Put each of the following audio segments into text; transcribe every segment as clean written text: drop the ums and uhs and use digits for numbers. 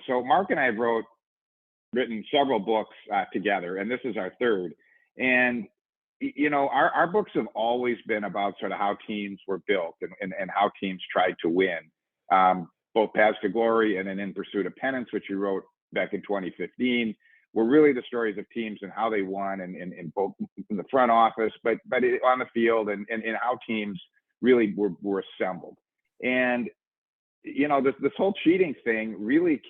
story. So Mark and I have written several books together, and this is our third. And our books have always been about sort of how teams were built and how teams tried to win, both Paths to Glory and then In Pursuit of Pennants, which you wrote back in 2015, were really the stories of teams and how they won and both in the front office, but on the field and how teams really were assembled. And this whole cheating thing really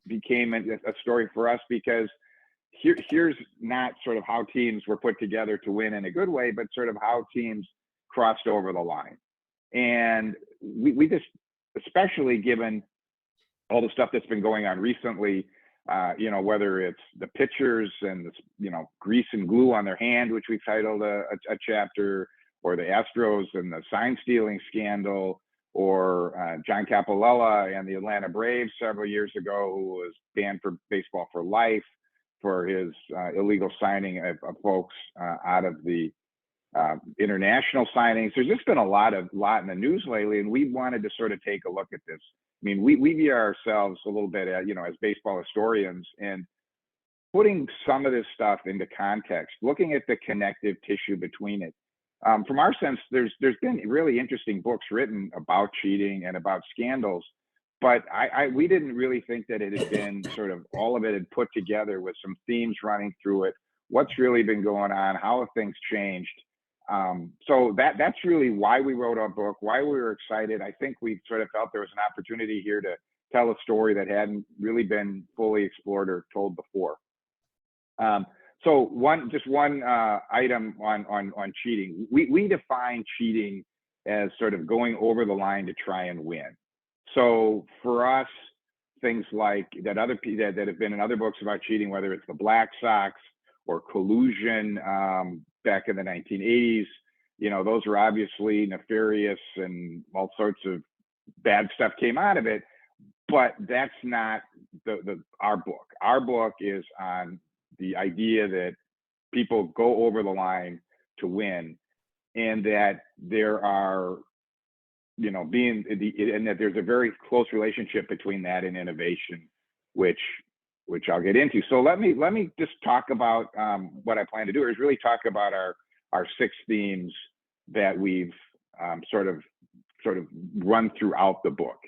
became a story for us, because here's not sort of how teams were put together to win in a good way, but sort of how teams crossed over the line. And we just, especially given all the stuff that's been going on recently, whether it's the pitchers and grease and glue on their hand, which we titled a chapter, or the Astros and the sign stealing scandal, or John Capalella and the Atlanta Braves several years ago, who was banned from baseball for life for his illegal signing of folks out of the international signings. There's just been a lot in the news lately, and we wanted to sort of take a look at this. I mean, we view ourselves a little bit, as baseball historians, and putting some of this stuff into context, looking at the connective tissue between it. From our sense, there's been really interesting books written about cheating and about scandals, but we didn't really think that it had been sort of all of it had put together with some themes running through it. What's really been going on? How have things changed? So that's really why we wrote our book, why we were excited. I think we sort of felt there was an opportunity here to tell a story that hadn't really been fully explored or told before. So one item on cheating. We define cheating as sort of going over the line to try and win. So for us, things like that that have been in other books about cheating, whether it's the Black Sox or collusion back in the 1980s, those are obviously nefarious and all sorts of bad stuff came out of it. But that's not our book. Our book is on the idea that people go over the line to win, and that there are, and that there's a very close relationship between that and innovation, which I'll get into. So let me just talk about what I plan to do is really talk about our 6 themes that we've sort of run throughout the book.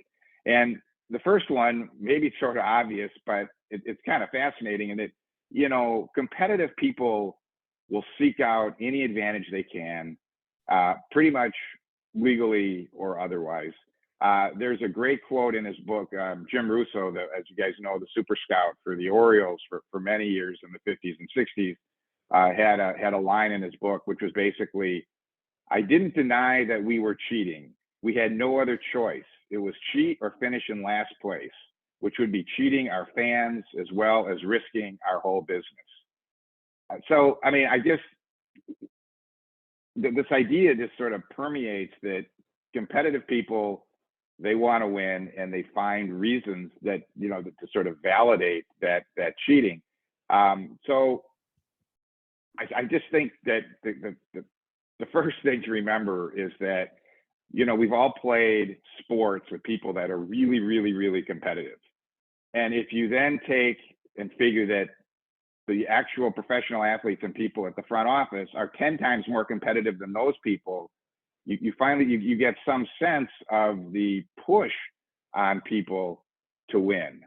And the first one, maybe sort of obvious, but it's kind of fascinating in that, competitive people will seek out any advantage they can, pretty much legally or otherwise. There's a great quote in his book. Jim Russo, as you guys know, the super scout for the Orioles for many years in the 50s and 60s, had a line in his book, which was basically, "I didn't deny that we were cheating. We had no other choice. It was cheat or finish in last place, which would be cheating our fans as well as risking our whole business." So, I mean, this idea just sort of permeates that competitive people, they want to win, and they find reasons that, to sort of validate that cheating. So I just think that the first thing to remember is that, we've all played sports with people that are really, really, really competitive. And if you then take and figure that the actual professional athletes and people at the front office are 10 times more competitive than those people, you finally get some sense of the push on people to win.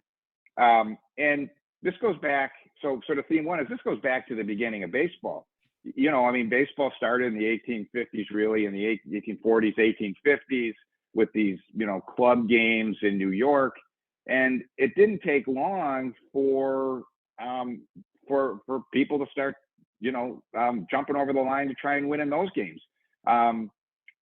And this goes back, so sort of theme one is this goes back to the beginning of baseball. Baseball started in the 1850s, really, in the 1840s, 1850s, with these, club games in New York. And it didn't take long for people to start, jumping over the line to try and win in those games.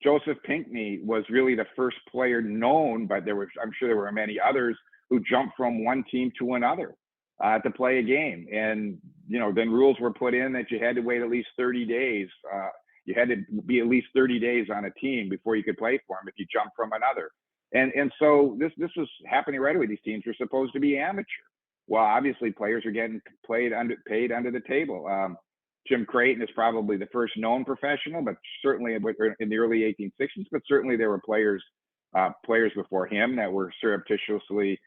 Joseph Pinckney was really the first player known, but I'm sure there were many others who jumped from one team to another to play a game. And, then rules were put in that you had to wait at least 30 days. You had to be at least 30 days on a team before you could play for them if you jumped from another. And so this was happening right away. These teams were supposed to be amateur. Well, obviously players are getting paid under the table. Jim Creighton is probably the first known professional, but certainly in the early 1860s, but certainly there were players before him that were surreptitiously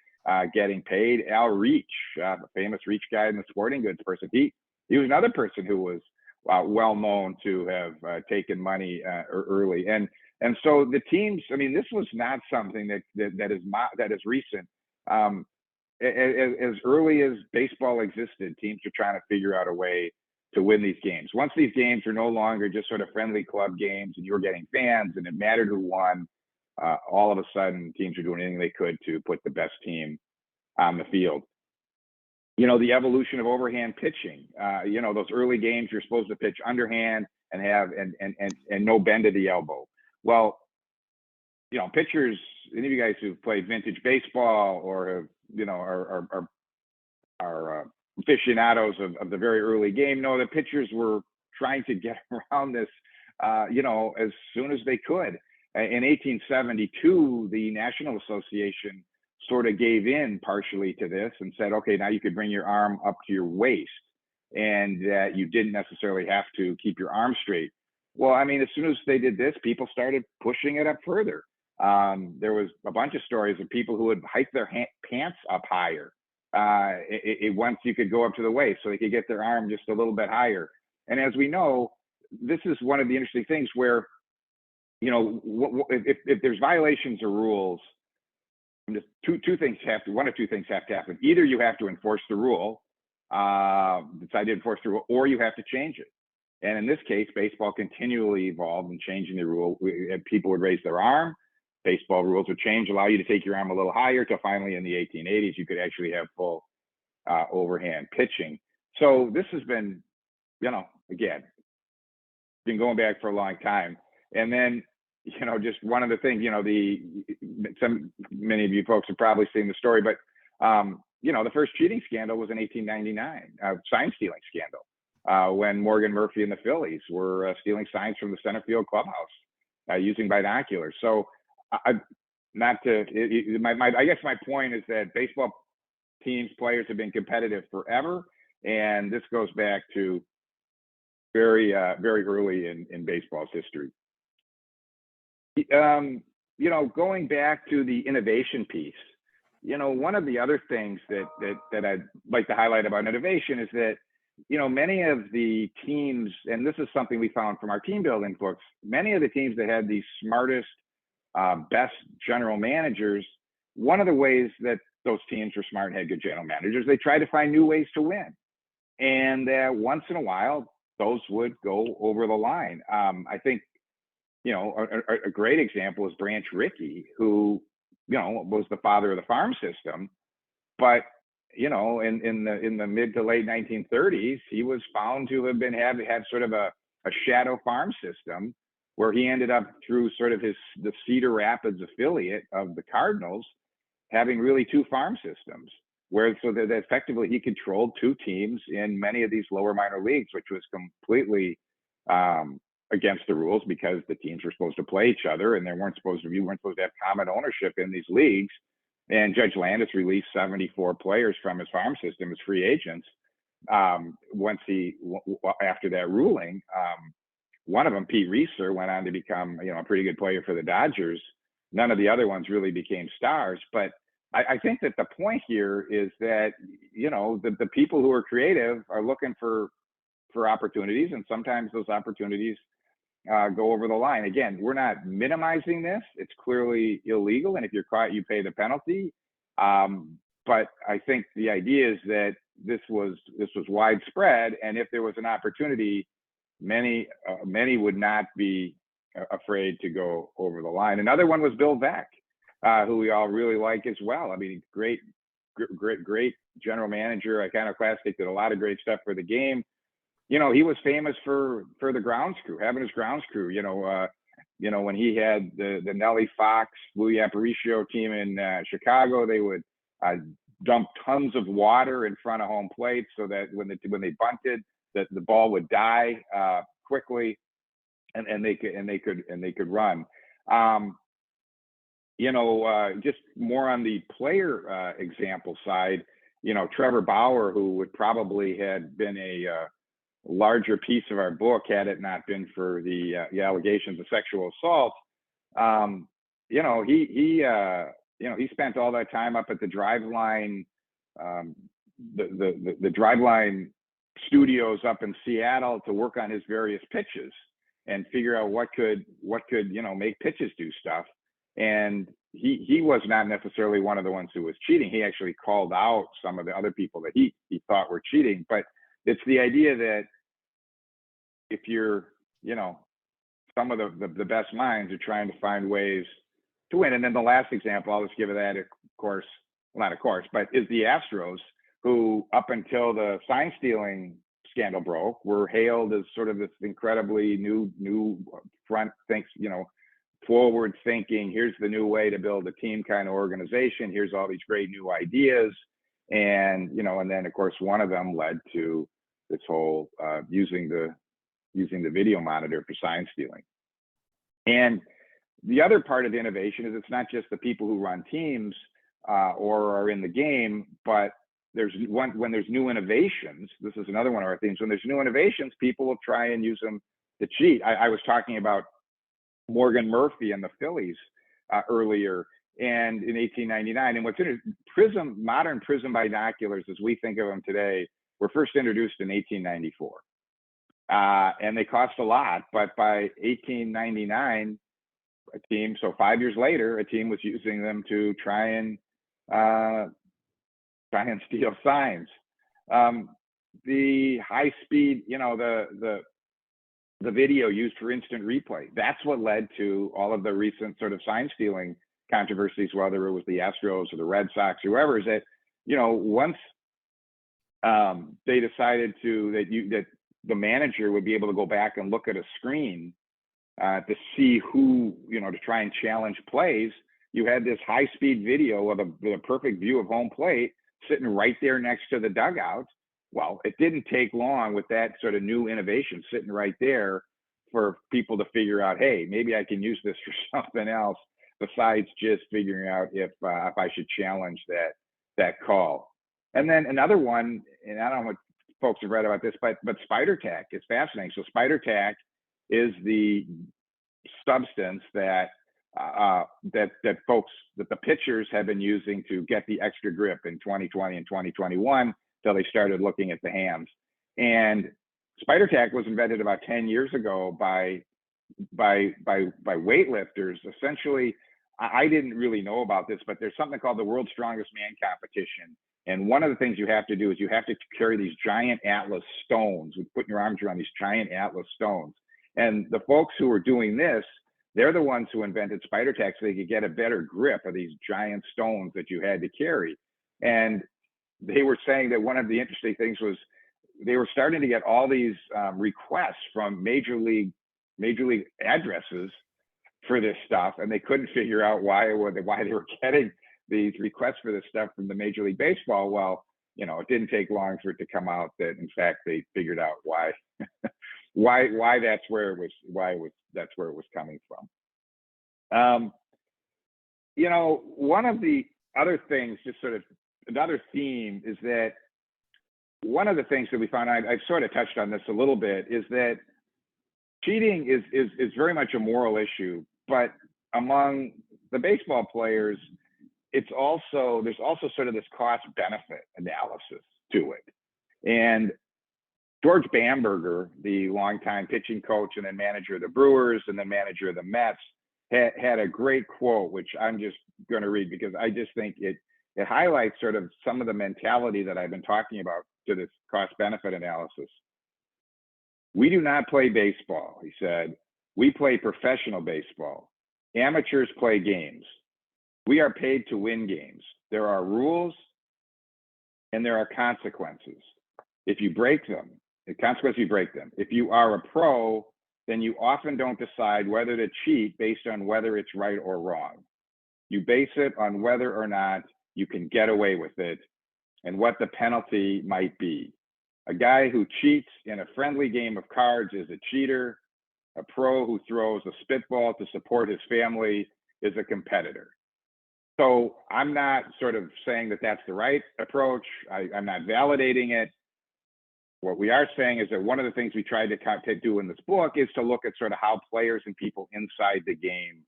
getting paid. Al Reach, a famous Reach guy in the sporting goods person, he was another person who was well known to have taken money early. And so the teams, I mean, this was not something that is recent. As early as baseball existed, teams are trying to figure out a way to win these games. Once these games are no longer just sort of friendly club games and you're getting fans and it mattered who won, all of a sudden teams are doing anything they could to put the best team on the field. You know, the evolution of overhand pitching, you know, those early games you're supposed to pitch underhand and have and no bend of the elbow. Well, you know, pitchers, any of you guys who've played vintage baseball or have, you know, are aficionados of the very early game know that pitchers were trying to get around this, you know, as soon as they could. In 1872, the National Association sort of gave in partially to this and said, okay, now you could bring your arm up to your waist and that you didn't necessarily have to keep your arm straight. Well, I mean, as soon as they did this, people started pushing it up further. There was a bunch of stories of people who would hike their pants up higher. Once you could go up to the waist so they could get their arm just a little bit higher. And as we know, this is one of the interesting things where, you know, if there's violations or rules, just one of two things have to happen. Either you have to enforce the rule, decide to enforce the rule, or you have to change it. And in this case, baseball continually evolved in changing the rule. People would raise their arm. Baseball rules would change, allow you to take your arm a little higher, till finally in the 1880s, you could actually have full overhand pitching. So this has been, you know, again, been going back for a long time. And then, you know, just one of the things, you know, many of you folks have probably seen the story, but, you know, the first cheating scandal was in 1899, sign stealing scandal, when Morgan Murphy and the Phillies were stealing signs from the center field clubhouse using binoculars. So I guess my point is that baseball teams, players have been competitive forever. And this goes back to very early in baseball's history. You know, going back to the innovation piece, you know, one of the other things that I'd like to highlight about innovation is that, you know, many of the teams, and this is something we found from our team building books, many of the teams that had the smartest, best general managers, one of the ways that those teams were smart and had good general managers, they tried to find new ways to win. And once in a while, those would go over the line. I think, you know, a great example is Branch Rickey, who, you know, was the father of the farm system. But, you know, in the mid to late 1930s, he was found to have had sort of a shadow farm system, where he ended up, through sort of the Cedar Rapids affiliate of the Cardinals, having really two farm systems, so that effectively he controlled two teams in many of these lower minor leagues, which was completely against the rules, because the teams were supposed to play each other and you weren't supposed to have common ownership in these leagues. And Judge Landis released 74 players from his farm system as free agents. After that ruling, one of them, Pete Reeser, went on to become, you know, a pretty good player for the Dodgers. None of the other ones really became stars. But I think that the point here is that, you know, the people who are creative are looking for opportunities, and sometimes those opportunities go over the line. Again, we're not minimizing this. It's clearly illegal, and if you're caught, you pay the penalty. But I think the idea is that this was widespread, and if there was an opportunity, many would not be afraid to go over the line. Another one was Bill Veeck, who we all really like as well. I mean, great general manager, iconoclastic, did a lot of great stuff for the game. You know, he was famous for the grounds crew, having his grounds crew. You know, when he had the Nellie Fox, Louis Aparicio team in Chicago, they would dump tons of water in front of home plate so that when they bunted, that the ball would die quickly, and they could run. You know, just more on the player example side, you know, Trevor Bauer, who would probably had been a larger piece of our book had it not been for the allegations of sexual assault. You know, he he spent all that time up at the driveline, the driveline studios up in Seattle to work on his various pitches and figure out what could make pitches do stuff. And he was not necessarily one of the ones who was cheating. He actually called out some of the other people that he thought were cheating. But it's the idea that if you're, some of the best minds are trying to find ways to win. And then the last example, I'll just give it that, of course, well, not of course, but is the Astros, who up until the sign stealing scandal broke, were hailed as sort of this incredibly new front thinks, forward thinking, here's the new way to build a team kind of organization. Here's all these great new ideas. And, and then of course, one of them led to this whole using the video monitor for sign stealing. And the other part of the innovation is it's not just the people who run teams or are in the game, but when there's new innovations, this is another one of our themes, when there's new innovations, people will try and use them to cheat. I was talking about Morgan Murphy and the Phillies earlier, and in 1899, and what's interesting, modern prism binoculars as we think of them today were first introduced in 1894. And they cost a lot, but by 1899, a team, so 5 years later, a team was using them to try and steal signs. The high speed, the video used for instant replay, that's what led to all of the recent sort of sign stealing controversies, whether it was the Astros or the Red Sox, whoever, is that, once they decided that the manager would be able to go back and look at a screen to see who, to try and challenge plays, you had this high-speed video of a perfect view of home plate sitting right there next to the dugout. Well, it didn't take long with that sort of new innovation sitting right there for people to figure out, hey, maybe I can use this for something else besides just figuring out if I should challenge that call. And then another one, and I don't know what folks have read about this, but spider tack is fascinating. So spider tack is the substance that the pitchers have been using to get the extra grip in 2020 and 2021 till they started looking at the hands. And spider tack was invented about 10 years ago by weightlifters. Essentially, I didn't really know about this, but there's something called the World's Strongest Man competition. And one of the things you have to do is you have to carry these giant Atlas stones, putting your arms around these giant Atlas stones. And the folks who were doing this, they're the ones who invented spider tack so they could get a better grip of these giant stones that you had to carry. And they were saying that one of the interesting things was they were starting to get all these requests from major league addresses for this stuff, and they couldn't figure out why they were getting these requests for this stuff from the Major League Baseball. Well, it didn't take long for it to come out that in fact they figured out why that's where it was coming from. One of the other things, just sort of another theme, is that one of the things that we found, I've sort of touched on this a little bit, is that cheating is very much a moral issue, but among the baseball players, there's also sort of this cost benefit analysis to it. And George Bamberger, the longtime pitching coach and then manager of the Brewers and then manager of the Mets, had a great quote, which I'm just going to read because I just think it highlights sort of some of the mentality that I've been talking about to this cost benefit analysis. "We do not play baseball," he said. "We play professional baseball. Amateurs play games. We are paid to win games. There are rules and there are consequences. If you break them, you break them. If you are a pro, then you often don't decide whether to cheat based on whether it's right or wrong. You base it on whether or not you can get away with it and what the penalty might be. A guy who cheats in a friendly game of cards is a cheater. A pro who throws a spitball to support his family is a competitor." So I'm not sort of saying that that's the right approach. I'm not validating it. What we are saying is that one of the things we tried to do in this book is to look at sort of how players and people inside the game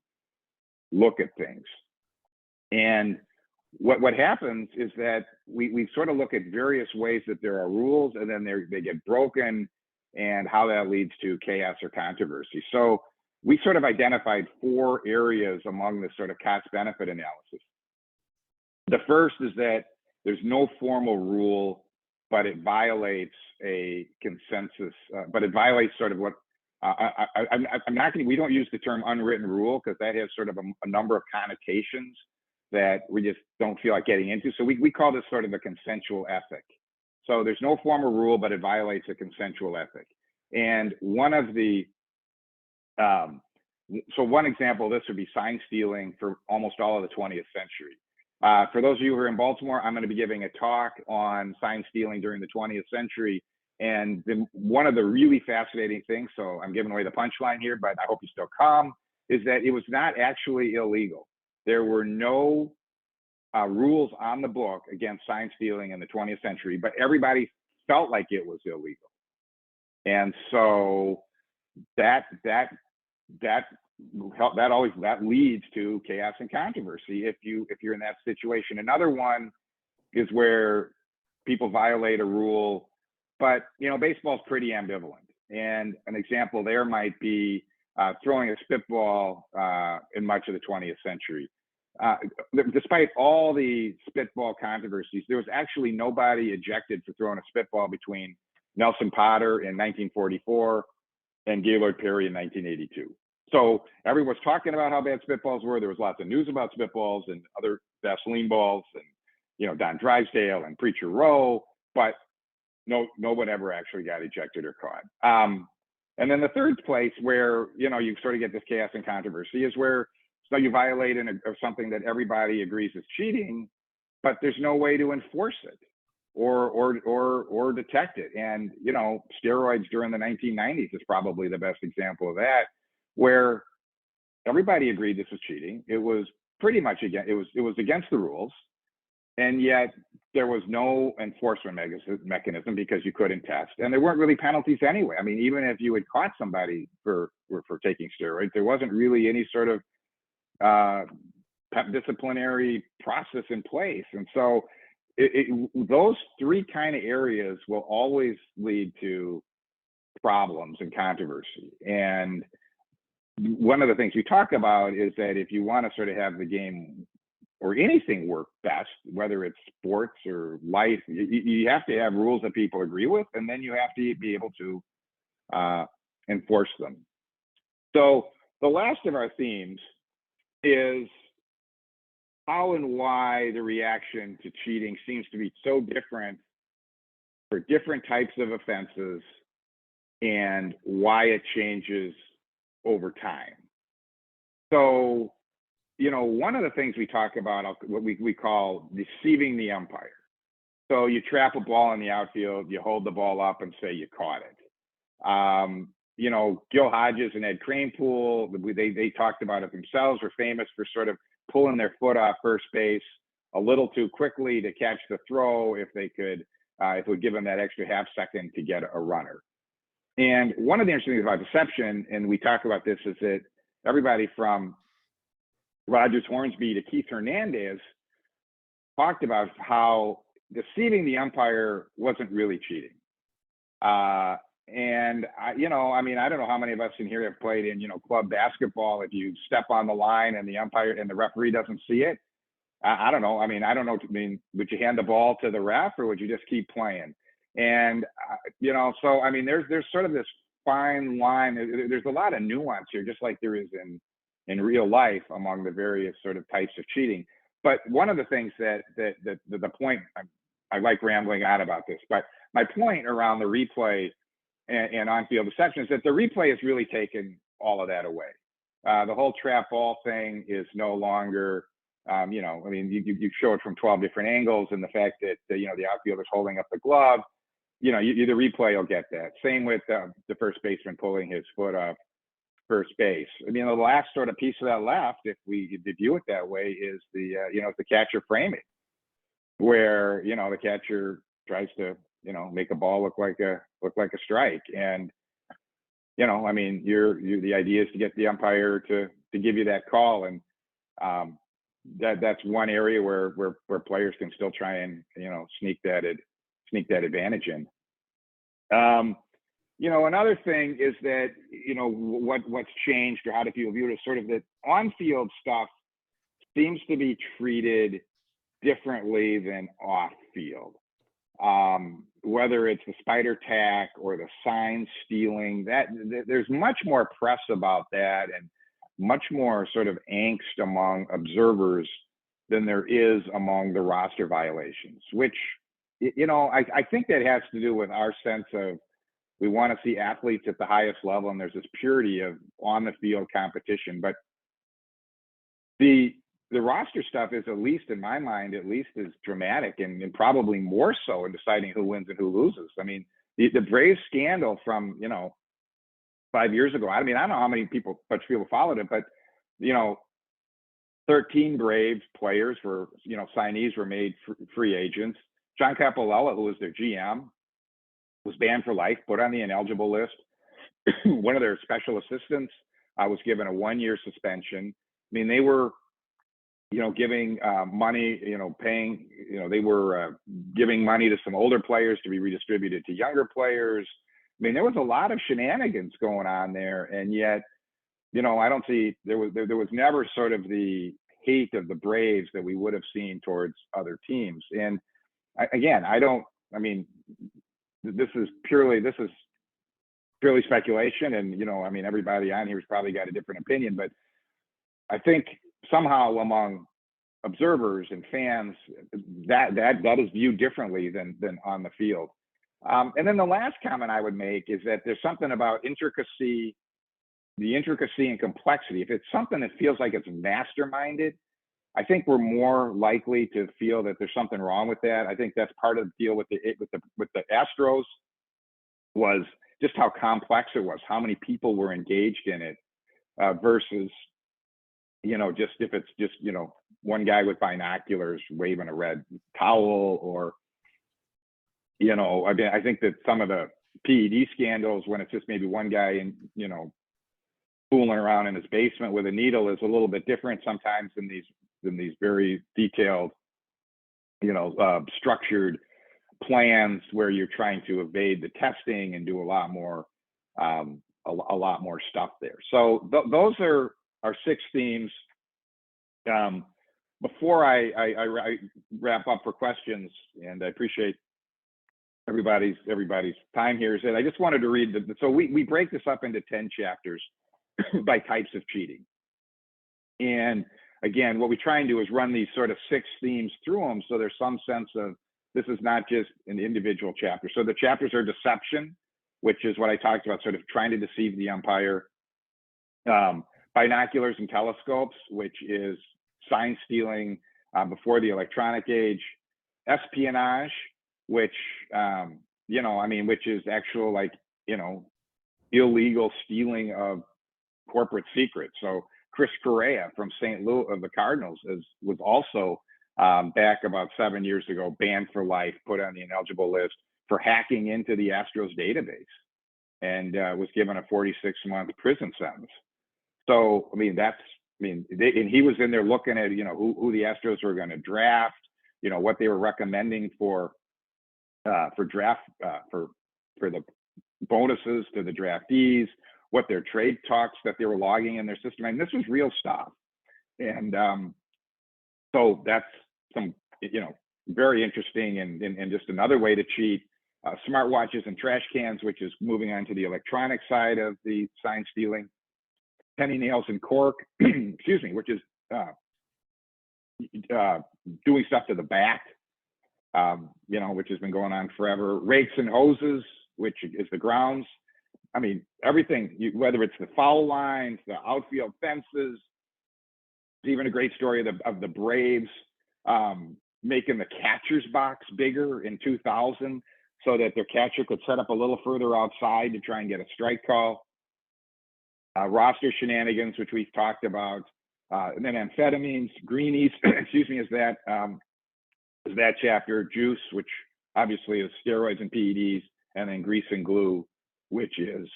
look at things. And what happens is that we sort of look at various ways that there are rules, and then they get broken, and how that leads to chaos or controversy. So we sort of identified 4 areas among the sort of cost-benefit analysis. The first is that there's no formal rule, but it violates a consensus, but it violates sort of what, I'm not going to, we don't use the term unwritten rule because that has sort of a number of connotations that we just don't feel like getting into. So we call this sort of a consensual ethic. So there's no formal rule, but it violates a consensual ethic. And one of the, so one example of this would be sign stealing for almost all of the 20th century. For those of you who are in Baltimore, I'm going to be giving a talk on sign stealing during the 20th century. And one of the really fascinating things, so I'm giving away the punchline here, but I hope you still come, is that it was not actually illegal. There were no rules on the book against sign stealing in the 20th century, but everybody felt like it was illegal. And so that leads to chaos and controversy if you're in that situation. Another one is where people violate a rule, but baseball's pretty ambivalent. And an example there might be throwing a spitball in much of the 20th century. Despite all the spitball controversies, there was actually nobody ejected for throwing a spitball between Nelson Potter in 1944 and Gaylord Perry in 1982. So everyone's talking about how bad spitballs were. There was lots of news about spitballs and other Vaseline balls and, Don Drysdale and Preacher Rowe, but no one ever actually got ejected or caught. And then the third place where, you sort of get this chaos and controversy is where you violate something that everybody agrees is cheating, but there's no way to enforce it or detect it. And, steroids during the 1990s is probably the best example of that, where everybody agreed this was cheating. It was pretty much it was against the rules. And yet there was no enforcement mechanism because you couldn't test, and there weren't really penalties anyway. I mean, even if you had caught somebody for taking steroids, there wasn't really any sort of disciplinary process in place. And so those 3 kind of areas will always lead to problems and controversy. And one of the things we talk about is that if you want to sort of have the game or anything work best, whether it's sports or life, you have to have rules that people agree with, and then you have to be able to enforce them. So the last of our themes is how and why the reaction to cheating seems to be so different for different types of offenses and why it changes over time. So, one of the things we talk about, what we call deceiving the umpire. So you trap a ball in the outfield, you hold the ball up and say you caught it. Gil Hodges and Ed Kranepool, they talked about it themselves, were famous for sort of pulling their foot off first base a little too quickly to catch the throw if it would give them that extra half second to get a runner. And one of the interesting things about deception, and we talk about this, is that everybody from Rogers Hornsby to Keith Hernandez talked about how deceiving the umpire wasn't really cheating. And I don't know how many of us in here have played in, club basketball. If you step on the line and the umpire and the referee doesn't see it, I don't know. I don't know. Would you hand the ball to the ref or would you just keep playing? And, so, there's sort of this fine line. There's a lot of nuance here, just like there is in real life among the various sort of types of cheating. But one of the things that the point, I like rambling on about this, but my point around the replay and on-field deception is that the replay has really taken all of that away. The whole trap ball thing is no longer, you show it from 12 different angles, and the fact that, the outfielder's holding up the glove, the replay will get that. Same with the first baseman pulling his foot off first base. The last sort of piece of that left, if we view it that way, is the catcher framing, where, the catcher tries to, make a ball look like a strike. And, the idea is to get the umpire to give you that call. And that's one area where players can still try and sneak that advantage in. Another thing is that what's changed, or how do people view it, is sort of that on-field stuff seems to be treated differently than off-field. Whether it's the spider tack or the sign stealing, there's much more press about that, and much more sort of angst among observers than there is among the roster violations, which, I think that has to do with our sense of, we want to see athletes at the highest level, and there's this purity of on the field competition. But the roster stuff is, at least in my mind, at least as dramatic and probably more so in deciding who wins and who loses. I mean, the Braves scandal from 5 years ago. I mean, I don't know how many people followed it, but 13 Braves players were signees were made free agents. John Capolella, who was their GM, was banned for life, put on the ineligible list. One of their special assistants was given a 1-year suspension. I mean, they were, giving money, paying, they were giving money to some older players to be redistributed to younger players. I mean, there was a lot of shenanigans going on there, and yet, I don't see, there was never sort of the hate of the Braves that we would have seen towards other teams. And this is purely speculation, and everybody on here has probably got a different opinion, but I think somehow among observers and fans that is viewed differently than on the field. And then the last comment I would make is that there's something about the intricacy and complexity. If it's something that feels like it's masterminded, I think we're more likely to feel that there's something wrong with that. I think that's part of the deal with the Astros, was just how complex it was, how many people were engaged in it, versus just if it's just one guy with binoculars waving a red towel, or I think that some of the PED scandals, when it's just maybe one guy and fooling around in his basement with a needle, is a little bit different sometimes than these very detailed, structured plans where you're trying to evade the testing and do a lot more stuff there. So those are our 6 themes. Before I wrap up for questions, and I appreciate everybody's time here, is that I just wanted to read so we break this up into 10 chapters by types of cheating. And again, what we try and do is run these sort of 6 themes through them, so there's some sense of this is not just an individual chapter. So the chapters are deception, which is what I talked about, sort of trying to deceive the umpire. Binoculars and telescopes, which is sign stealing before the electronic age. Espionage, which which is actual illegal stealing of corporate secrets. So Chris Correa from St. Louis of the Cardinals was also back about 7 years ago banned for life, put on the ineligible list for hacking into the Astros database, and was given a 46-month prison sentence. So and he was in there looking at who the Astros were going to draft, what they were recommending for draft for the bonuses to the draftees, what their trade talks that they were logging in their system. And this was real stuff. And so that's some very interesting and just another way to cheat. Smartwatches and trash cans, which is moving on to the electronic side of the sign stealing. Penny nails and cork, excuse me, which is doing stuff to the bat, which has been going on forever. Rakes and hoses, which is the grounds. I mean, everything, whether it's the foul lines, the outfield fences. There's even a great story of the Braves making the catcher's box bigger in 2000 so that their catcher could set up a little further outside to try and get a strike call. Roster shenanigans, which we've talked about, and then amphetamines, greenies, excuse me, is that chapter. Juice, which obviously is steroids and PEDs, and then grease and glue, which is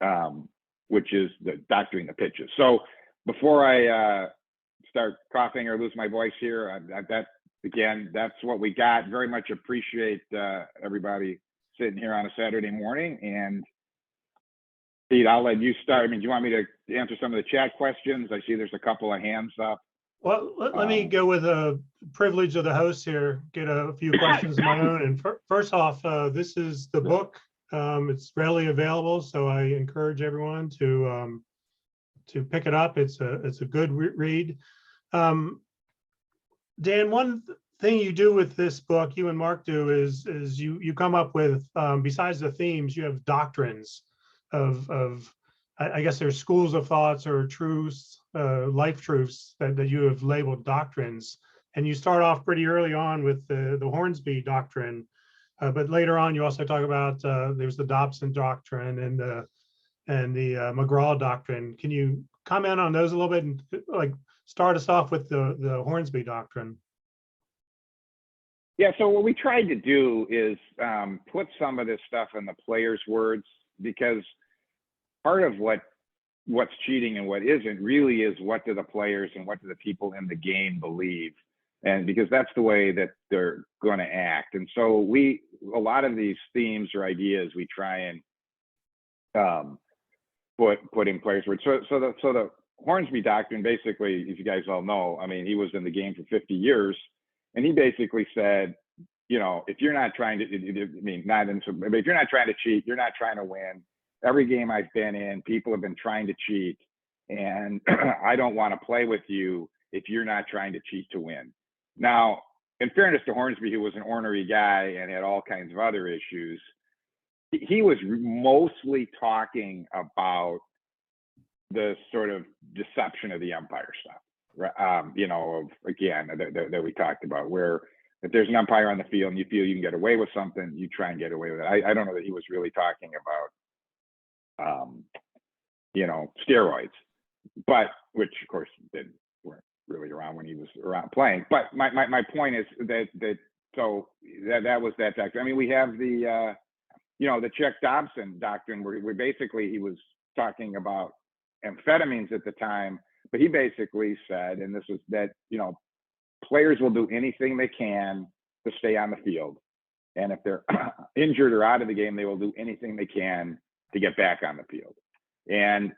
the doctoring the pitches. So before I start coughing or lose my voice here, again, that's what we got. Very much appreciate everybody sitting here on a Saturday morning. And Pete, I'll let you start. I mean, do you want me to answer some of the chat questions? I see there's a couple of hands up. Well, let me go with a privilege of the host here, get a few questions of my own. And first off, this is the book. It's readily available, so I encourage everyone to pick it up. It's a good read. Dan, one thing you do with this book, you and Mark do, is you come up with, besides the themes, you have doctrines of I guess there's schools of thoughts or truths, life truths that you have labeled doctrines. And you start off pretty early on with the Hornsby doctrine, but later on you also talk about there's the Dobson doctrine and the McGraw doctrine. Can you comment on those a little bit and like start us off with the Hornsby doctrine? Yeah, so what we tried to do is put some of this stuff in the players' words, because part of what's cheating and what isn't really is what do the players and what do the people in the game believe, and because that's the way that they're going to act. And so a lot of these themes or ideas we try and put in players' words. So the Hornsby doctrine, basically, as you guys all know, I mean, he was in the game for 50 years, and he basically said, you know, if you're not trying to, I mean, but if you're not trying to cheat, you're not trying to win. Every game I've been in, people have been trying to cheat, and I don't want to play with you if you're not trying to cheat to win. Now, in fairness to Hornsby, who was an ornery guy and had all kinds of other issues, he was mostly talking about the sort of deception of the umpire stuff, you know, again, that we talked about, where if there's an umpire on the field and you feel you can get away with something, you try and get away with it. I don't know that he was really talking about you know, steroids, but which of course weren't really around when he was around playing. But my point is that was that doctrine. I mean, we have the you know, the Chuck Dobson doctrine, where basically he was talking about amphetamines at the time, but he basically said, and this was that, you know, players will do anything they can to stay on the field, and if they're injured or out of the game, they will do anything they can to get back on the field. And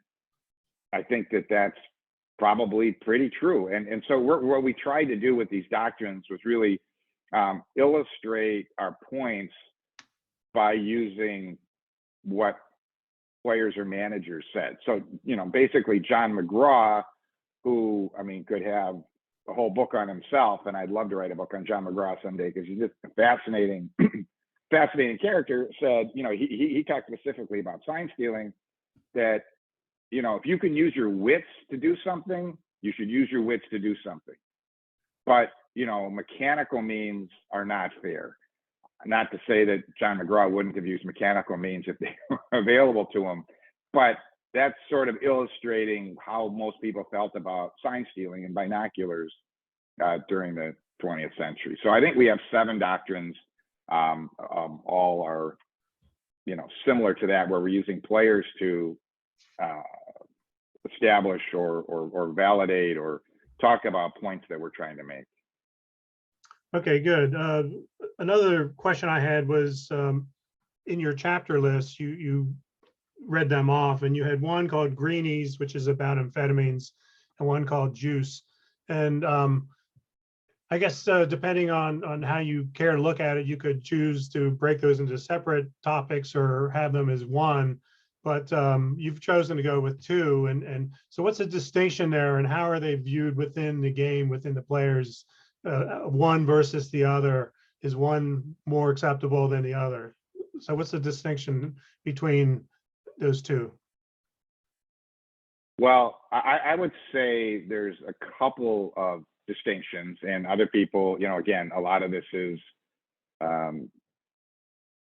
I think that that's probably pretty true. And so what we tried to do with these doctrines was really illustrate our points by using what players or managers said. So, you know, basically John McGraw, who, I mean, could have a whole book on himself, and I'd love to write a book on John McGraw someday, because he's just a fascinating character, said, you know, he talked specifically about sign stealing, that, you know, if you can use your wits to do something, you should use your wits to do something. But, you know, mechanical means are not fair. Not to say that John McGraw wouldn't have used mechanical means if they were available to him, but that's sort of illustrating how most people felt about sign stealing and binoculars during the 20th century. So I think we have 7 doctrines. All are, you know, similar to that, where we're using players to establish or validate or talk about points that we're trying to make. Okay, good. Another question I had was, in your chapter list, you read them off, and you had one called Greenies, which is about amphetamines, and one called Juice. And I guess depending on how you care to look at it, you could choose to break those into separate topics or have them as one, but you've chosen to go with 2. And so what's the distinction there, and how are they viewed within the game, within the players, one versus the other? Is one more acceptable than the other? So what's the distinction between those 2? Well, I would say there's a couple of distinctions, and other people, you know, again, a lot of this is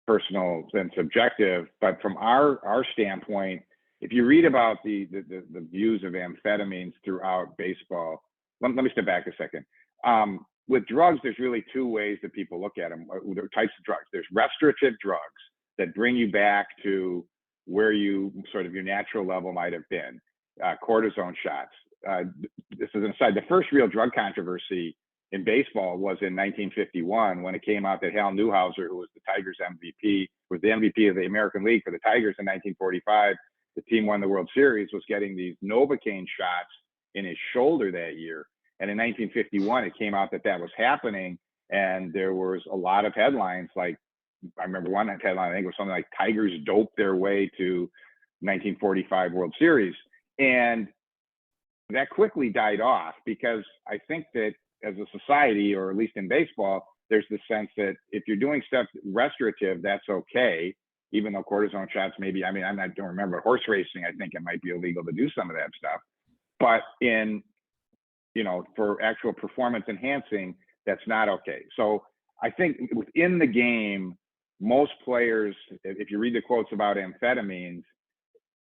personal and subjective, but from our standpoint, if you read about the views of amphetamines throughout baseball, let me step back a second. With drugs, there's really 2 ways that people look at them, or types of drugs. There's restorative drugs that bring you back to where you sort of your natural level might have been, cortisone shots, this is an aside, the first real drug controversy in baseball was in 1951 when it came out that Hal Newhouser, who was the Tigers MVP, was the MVP of the American League for the Tigers in 1945. The team won the World Series, was getting these Novocaine shots in his shoulder that year. And in 1951, it came out that that was happening. And there was a lot of headlines, like, I remember one headline, I think it was something like Tigers doped their way to 1945 World Series. And that quickly died off because I think that as a society, or at least in baseball, there's the sense that if you're doing stuff restorative, that's okay, even though cortisone shots maybe, I mean, I don't remember horse racing, I think it might be illegal to do some of that stuff. But in, you know, for actual performance enhancing, that's not okay. So I think within the game, most players, if you read the quotes about amphetamines,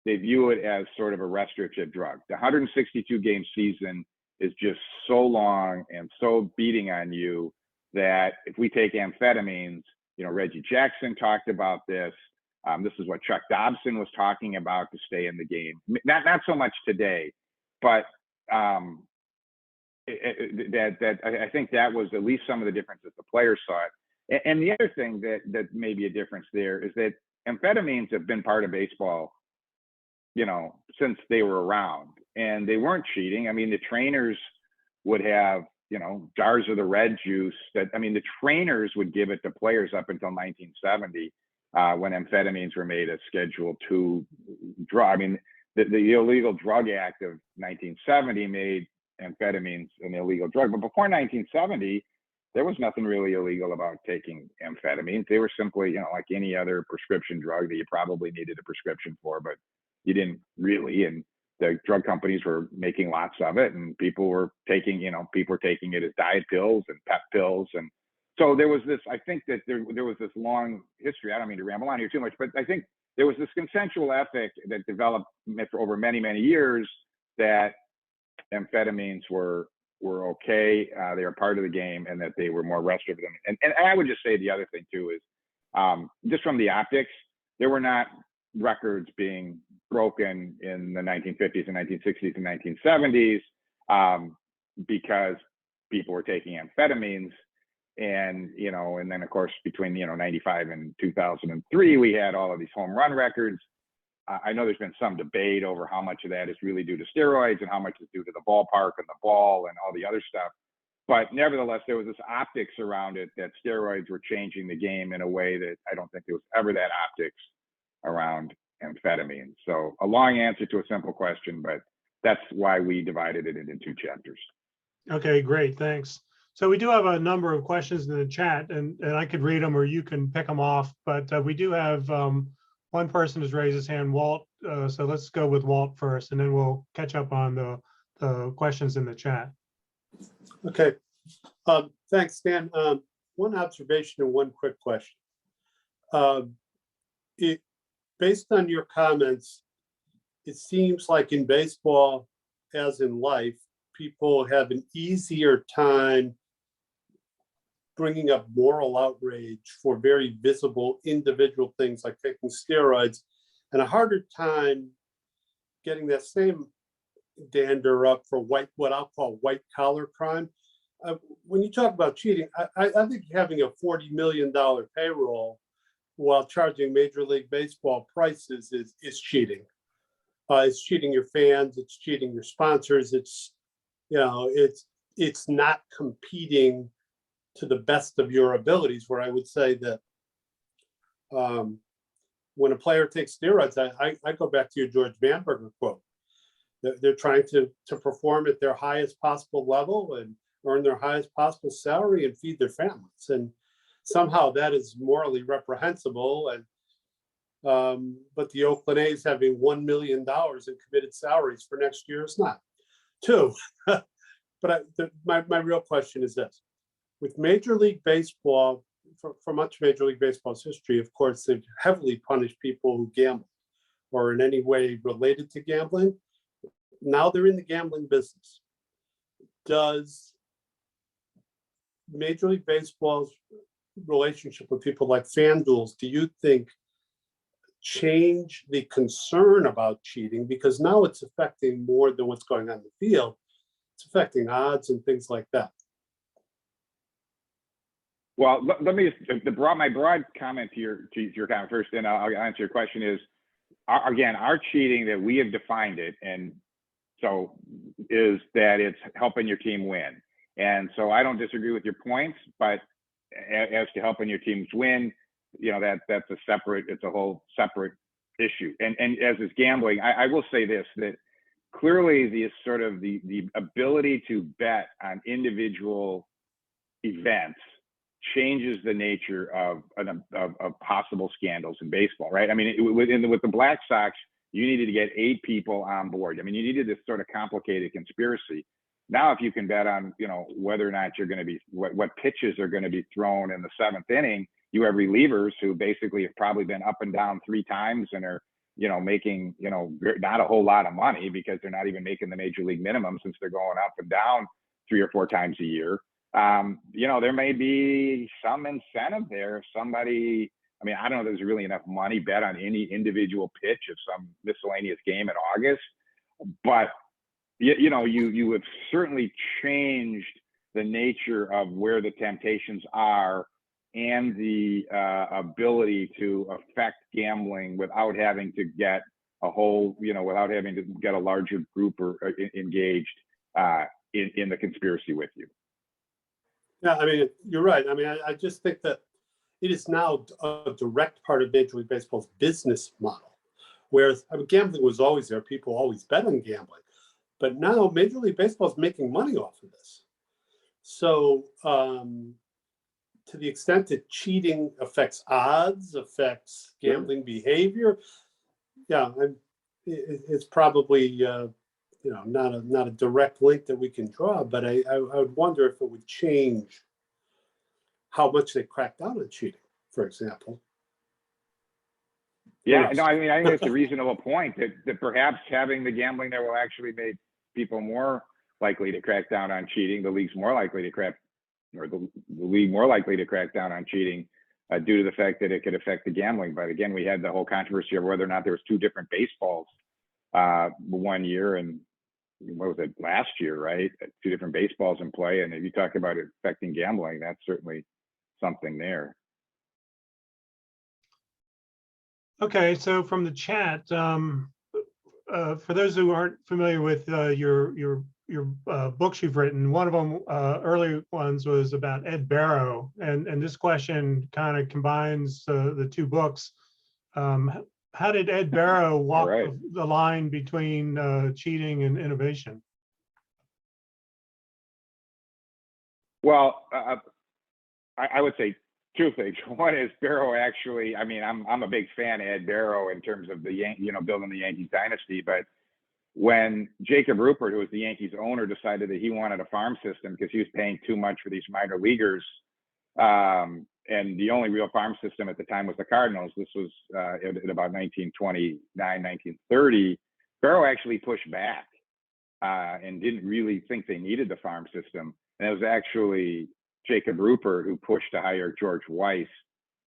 they view it as sort of a restorative drug. The 162 game season is just so long and so beating on you that if we take amphetamines, you know, Reggie Jackson talked about this. This is what Chuck Dobson was talking about to stay in the game. Not so much today, but I think that was at least some of the differences the players saw it. And the other thing that may be a difference there is that amphetamines have been part of baseball, you know, since they were around, and they weren't cheating. I mean, the trainers would have, you know, jars of the red juice that, I mean, the trainers would give it to players up until 1970 when amphetamines were made a Schedule II drug. I mean, the Illegal Drug Act of 1970 made amphetamines an illegal drug, but before 1970, there was nothing really illegal about taking amphetamines. They were simply, you know, like any other prescription drug that you probably needed a prescription for, but you didn't really. And the drug companies were making lots of it, and people were taking, you know, people were taking it as diet pills and pep pills. And so there was this, I think that there was this long history. I don't mean to ramble on here too much, but I think there was this consensual ethic that developed over many, many years that amphetamines were okay. They were part of the game, and that they were more restorative. And I would just say the other thing too is just from the optics, there were not records being broken in the 1950s and 1960s and 1970s because people were taking amphetamines. And, you know, and then of course, between, you know, 95 and 2003, we had all of these home run records. I know there's been some debate over how much of that is really due to steroids and how much is due to the ballpark and the ball and all the other stuff. But nevertheless, there was this optics around it that steroids were changing the game in a way that I don't think there was ever that optics around amphetamines. So a long answer to a simple question, but that's why we divided it into 2 chapters. Okay, great, thanks. So we do have a number of questions in the chat, and I could read them or you can pick them off, but we do have one person has raised his hand, Walt. So let's go with Walt first, and then we'll catch up on the questions in the chat. Okay, thanks, Dan. One observation and one quick question. Based on your comments, it seems like in baseball, as in life, people have an easier time bringing up moral outrage for very visible individual things like taking steroids, and a harder time getting that same dander up for what I'll call white collar crime. When you talk about cheating, I think having a $40 million payroll while charging Major League Baseball prices is cheating. It's cheating your fans, it's cheating your sponsors, it's, you know, it's not competing to the best of your abilities, where I would say that when a player takes steroids, I go back to your George Vanberger quote. They're trying to perform at their highest possible level and earn their highest possible salary and feed their families. And somehow that is morally reprehensible. And but the Oakland A's having $1 million in committed salaries for next year is not. 2, but my real question is this. With Major League Baseball, for much of Major League Baseball's history, of course, they've heavily punished people who gamble or in any way related to gambling. Now they're in the gambling business. Does Major League Baseball's relationship with people like FanDuel, do you think, change the concern about cheating? Because now it's affecting more than what's going on in the field. it's affecting odds and things like that. Well, let me my broad comment to your comment first, and I'll answer your question is, again, our cheating that we have defined it, and so is that it's helping your team win. And so I don't disagree with your points, but as to helping your teams win, you know, that's it's a whole separate issue. And as is gambling, I will say this, that clearly the sort of the ability to bet on individual events changes the nature of possible scandals in baseball, right? I mean, with the Black Sox, you needed to get 8 people on board. I mean, you needed this sort of complicated conspiracy. Now, if you can bet on, you know, whether or not you're going to be, what pitches are going to be thrown in the 7th inning, you have relievers who basically have probably been up and down 3 times and are, you know, making, you know, not a whole lot of money because they're not even making the major league minimum since they're going up and down 3 or 4 times a year. You know, there may be some incentive there. If somebody, I mean, I don't know if there's really enough money bet on any individual pitch of some miscellaneous game in August, but you know, you have certainly changed the nature of where the temptations are and the ability to affect gambling without having to get a whole, you know, without having to get a larger group or engaged in the conspiracy with you. Yeah, I mean, you're right. I mean, I just think that it is now a direct part of Major League Baseball's business model, whereas I mean, gambling was always there. People always bet on gambling. But now Major League Baseball is making money off of this. So to the extent that cheating affects odds, affects gambling behavior, yeah, it's probably you know, not a direct link that we can draw. But I would wonder if it would change how much they crack down on cheating, for example. Yeah, no, I mean, I think it's a reasonable point that perhaps having the gambling there will actually make people more likely to crack down on cheating. The league's more likely to crack, or the league more likely to crack down on cheating due to the fact that it could affect the gambling. But again, we had the whole controversy of whether or not there was 2 different baseballs one year, and what was it, last year, right? 2 different baseballs in play. And if you talk about it affecting gambling, that's certainly something there. Okay, so from the chat, for those who aren't familiar with your books you've written, one of them, early ones, was about Ed Barrow, and this question kind of combines the 2 books. How did Ed Barrow walk the line between cheating and innovation? Well, I would say 2 things. One is Barrow actually, I mean, I'm a big fan of Ed Barrow in terms of the you know, building the Yankees dynasty. But when Jacob Ruppert, who was the Yankees owner, decided that he wanted a farm system because he was paying too much for these minor leaguers, and the only real farm system at the time was the Cardinals. This was at about 1929, 1930. Barrow actually pushed back and didn't really think they needed the farm system. And it was actually Jacob Ruppert who pushed to hire George Weiss,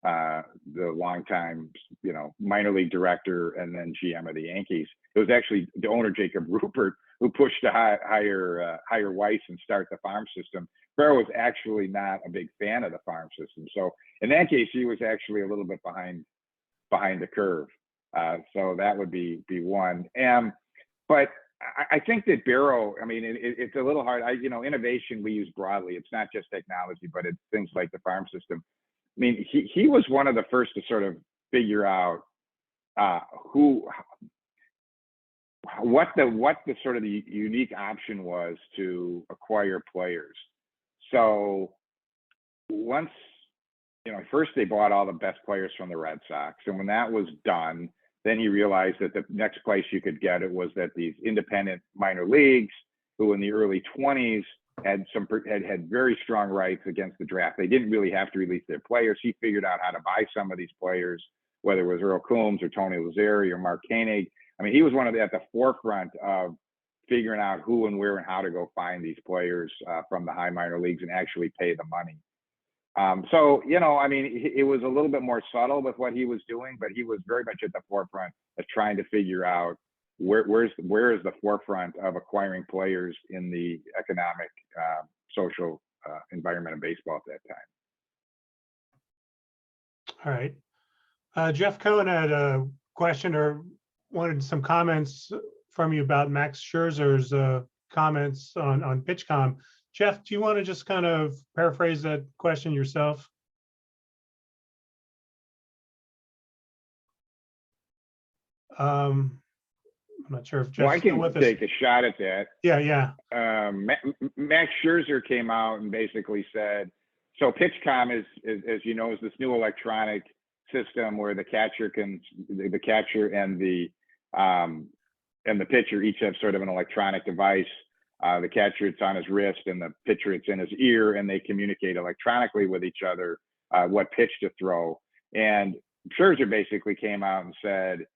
the longtime, you know, minor league director and then GM of the Yankees. It was actually the owner, Jacob Ruppert, who pushed to hire Weiss and start the farm system. Barrow was actually not a big fan of the farm system. So in that case, he was actually a little bit behind the curve. So that would be one. But I think that Barrow, I mean, it's a little hard. You know, innovation we use broadly. It's not just technology, but it's things like the farm system. I mean, he was one of the first to sort of figure out what the sort of the unique option was to acquire players. So once, you know, first they bought all the best players from the Red Sox, and when that was done, then he realized that the next place you could get it was that these independent minor leagues, who in the early 20s had very strong rights against the draft. They didn't really have to release their players. He figured out how to buy some of these players, whether it was Earl Coombs or Tony Lazzeri or Mark Koenig. I mean, he was one of at the forefront of figuring out who and where and how to go find these players from the high minor leagues and actually pay the money. So, you know, I mean, it was a little bit more subtle with what he was doing, but he was very much at the forefront of trying to figure out, where is the forefront of acquiring players in the economic, social environment of baseball at that time. All right. Jeff Cohen had a question or wanted some comments from you about Max Scherzer's comments on PitchCom. Jeff, do you want to just kind of paraphrase that question yourself? I'm not sure if Jeff's Well, I can take a shot at that. Yeah. Max Scherzer came out and basically said, so PitchCom is as you know, is this new electronic system where the catcher and the pitcher each have sort of an electronic device. The catcher, it's on his wrist, and the pitcher, it's in his ear, and they communicate electronically with each other what pitch to throw. And Scherzer basically came out and said,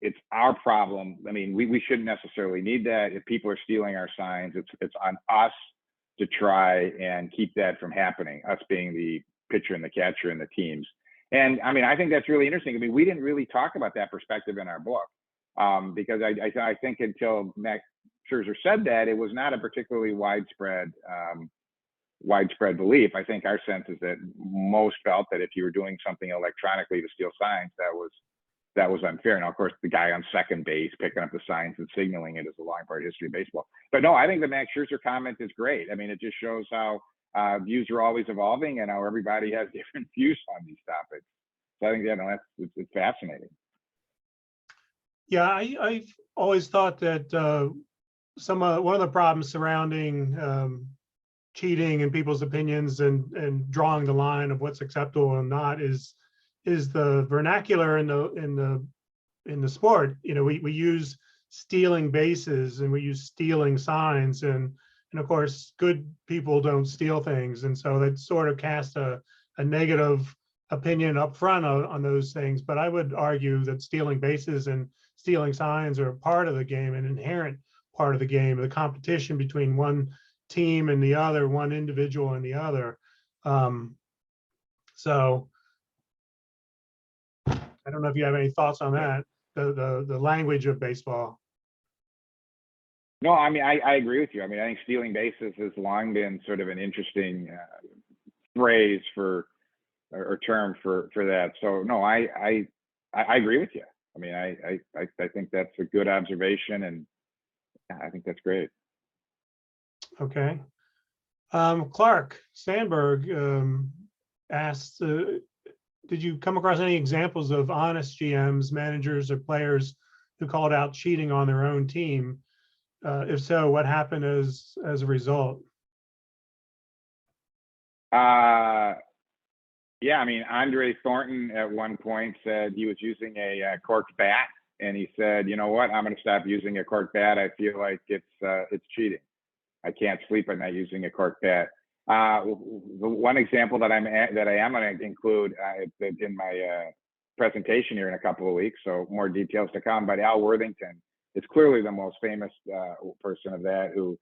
it's our problem. I mean, we shouldn't necessarily need that. If people are stealing our signs, it's on us to try and keep that from happening, us being the pitcher and the catcher and the teams. And I mean, I think that's really interesting. I mean, we didn't really talk about that perspective in our book because I think until Max Scherzer said that, it was not a particularly widespread belief. I think our sense is that most felt that if you were doing something electronically to steal signs, that was unfair. Now, of course, the guy on second base picking up the signs and signaling it is a long part of history of baseball. But no, I think the Max Scherzer comment is great. I mean, it just shows how views are always evolving and how everybody has different views on these topics. So I think, it's fascinating. Yeah, I've always thought that one of the problems surrounding cheating and people's opinions and drawing the line of what's acceptable and not is the vernacular in the sport. You know, we use stealing bases and we use stealing signs, and of course good people don't steal things, and so that sort of casts a negative opinion up front on those things. But I would argue that stealing bases and stealing signs are part of the game, an inherent part of the game, the competition between one team and the other, one individual and the other. So I don't know if you have any thoughts on that, the language of baseball. No, I mean, I agree with you. I mean, I think stealing bases has long been sort of an interesting phrase or term for that. So no, I agree with you. I mean, I think that's a good observation, and I think that's great. Okay. Clark Sandberg asked, did you come across any examples of honest GMs, managers, or players who called out cheating on their own team? If so, what happened as a result? Yeah, I mean, Andre Thornton at one point said he was using a corked bat, and he said, you know what, I'm going to stop using a corked bat. I feel like it's cheating. I can't sleep at night using a corked bat. The one example that I am going to include in my presentation here in a couple of weeks, so more details to come, but Al Worthington is clearly the most famous person of that, who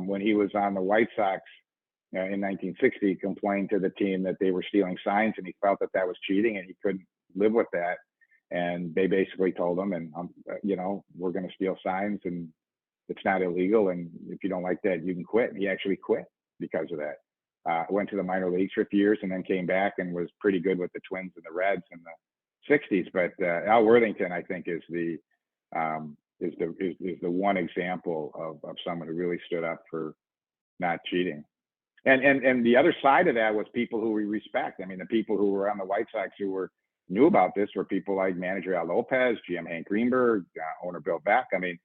when he was on the White Sox in 1960, complained to the team that they were stealing signs, and he felt that was cheating and he couldn't live with that. And they basically told him, and we're going to steal signs and it's not illegal, and if you don't like that, you can quit. And he actually quit because of that. Went to the minor leagues for a few years and then came back and was pretty good with the Twins and the Reds in the 60s. But Al Worthington, I think, is the one example of someone who really stood up for not cheating. And the other side of that was people who we respect. I mean, the people who were on the White Sox who knew about this were people like manager Al Lopez, GM Hank Greenberg, owner Bill Beck. I mean,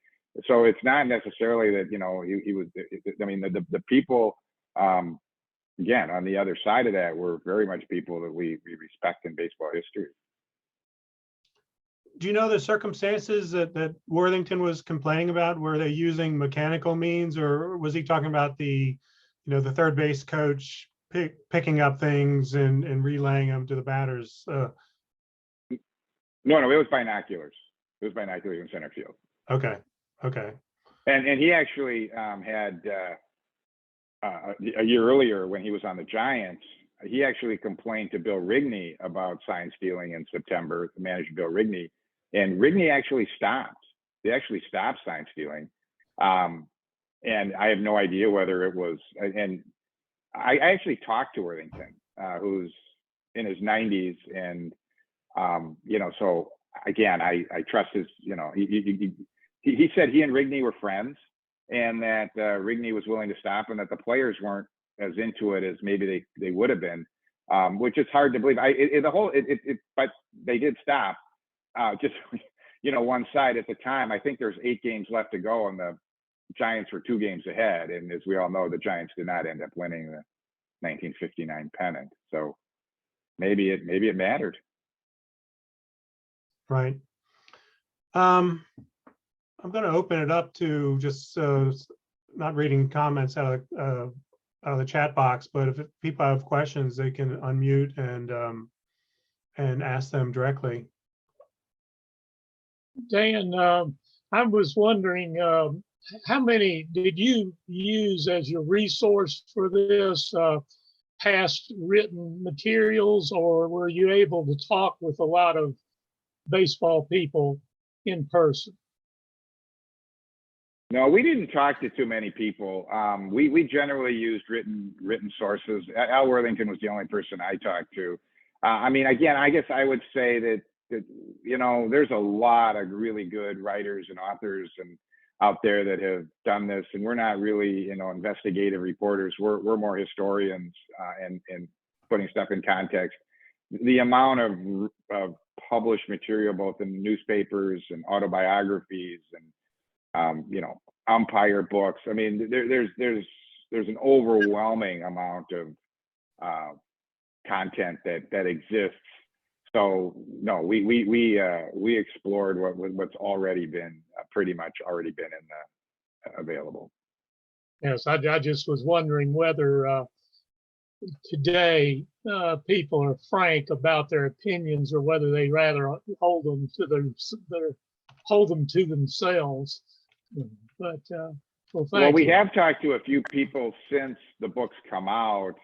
so it's not necessarily that, he was, I mean, the people, again, on the other side of that were very much people that we respect in baseball history. Do you know the circumstances that Worthington was complaining about? Were they using mechanical means, or was he talking about the third base coach picking up things and relaying them to the batters? No, it was binoculars. It was binoculars in center field. Okay. And he actually had a year earlier when he was on the Giants, he actually complained to Bill Rigney about sign stealing in September, the manager Bill Rigney, and Rigney actually stopped actually stopped sign stealing. And I have no idea whether it was, and I actually talked to Worthington, who's in his 90s, and you know, so again, I trust his, you know, he said he and Rigney were friends, and that Rigney was willing to stop, and that the players weren't as into it as maybe they would have been, which is hard to believe. But they did stop. Just, you know, one side at the time. I think there's 8 games left to go, and the Giants were 2 games ahead. And as we all know, the Giants did not end up winning the 1959 pennant. So maybe it mattered. Right. I'm going to open it up to just not reading comments out of the chat box, but if people have questions, they can unmute and ask them directly. Dan, I was wondering, how many did you use as your resource for this, past written materials, or were you able to talk with a lot of baseball people in person? No, we didn't talk to too many people. We generally used written sources. Al Worthington was the only person I talked to. I mean, again, I guess I would say that you know, there's a lot of really good writers and authors and out there that have done this, and we're not really, you know, investigative reporters. We're more historians and putting stuff in context. The amount of published material, both in newspapers and autobiographies and you know, umpire books. I mean, there's an overwhelming amount of content that exists. So no, we explored what's already been pretty much already been available. Yes, I just was wondering whether today people are frank about their opinions, or whether they rather hold them to themselves. But well, we have talked to a few people since the books come out.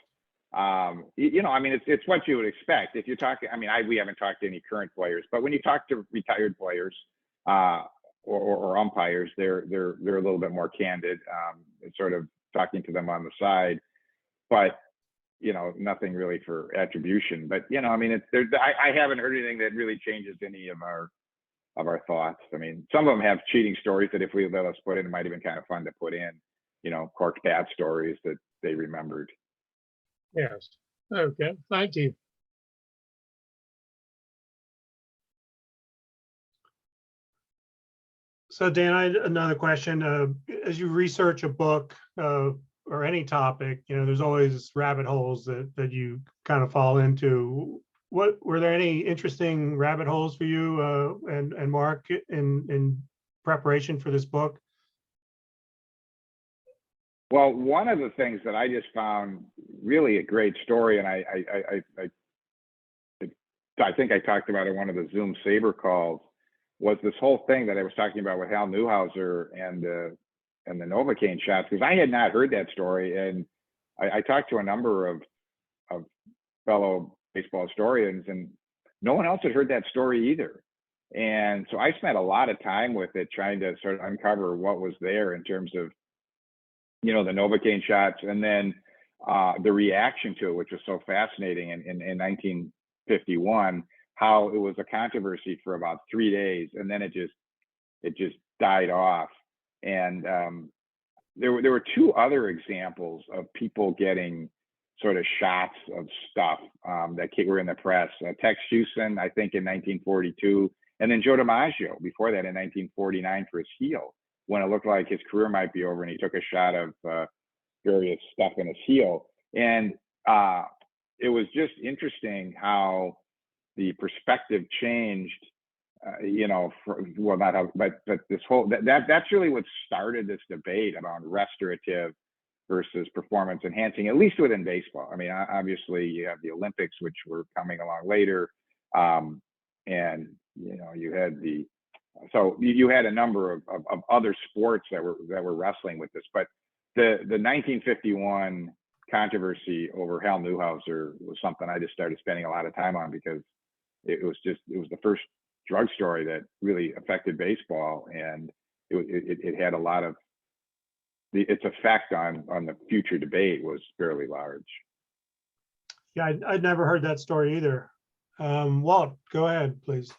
You know, I mean, it's what you would expect if you're talking. I mean, we haven't talked to any current players, but when you talk to retired players or umpires, they're a little bit more candid. Sort of talking to them on the side, but you know, nothing really for attribution. But you know, I mean, I haven't heard anything that really changes any of our thoughts. I mean, some of them have cheating stories that if we let us put in, it might have been kind of fun to put in. You know, corked bat stories that they remembered. Yes. Okay. Thank you. So Dan, I had another question. As you research a book or any topic, you know, there's always rabbit holes that you kind of fall into. What were there any interesting rabbit holes for you and Mark in preparation for this book? Well, one of the things that I just found really a great story, and I think I talked about in one of the Zoom SABR calls, was this whole thing that I was talking about with Hal Newhouser and the Novocaine shots, because I had not heard that story, and I talked to a number of fellow baseball historians, and no one else had heard that story either. And so I spent a lot of time with it, trying to sort of uncover what was there in terms of, you know, the Novocaine shots, and then the reaction to it, which was so fascinating in 1951, how it was a controversy for about 3 days, and then it just died off. And there were 2 other examples of people getting sort of shots of stuff that were in the press. Tex Houston, I think, in 1942, and then Joe DiMaggio before that in 1949 for his heel, when it looked like his career might be over, and he took a shot of various stuff in his heel. And it was just interesting how the perspective changed, you know, well, not how, but this whole, that's really what started this debate about restorative versus performance enhancing, at least within baseball. I mean, obviously you have the Olympics, which were coming along later. And, you know, you had so you had a number of other sports that were wrestling with this, but the 1951 controversy over Hal Newhouser was something I just started spending a lot of time on, because it was the first drug story that really affected baseball, and it had a lot of its effect on the future debate was fairly large. Yeah, I'd never heard that story either. Walt, go ahead, please.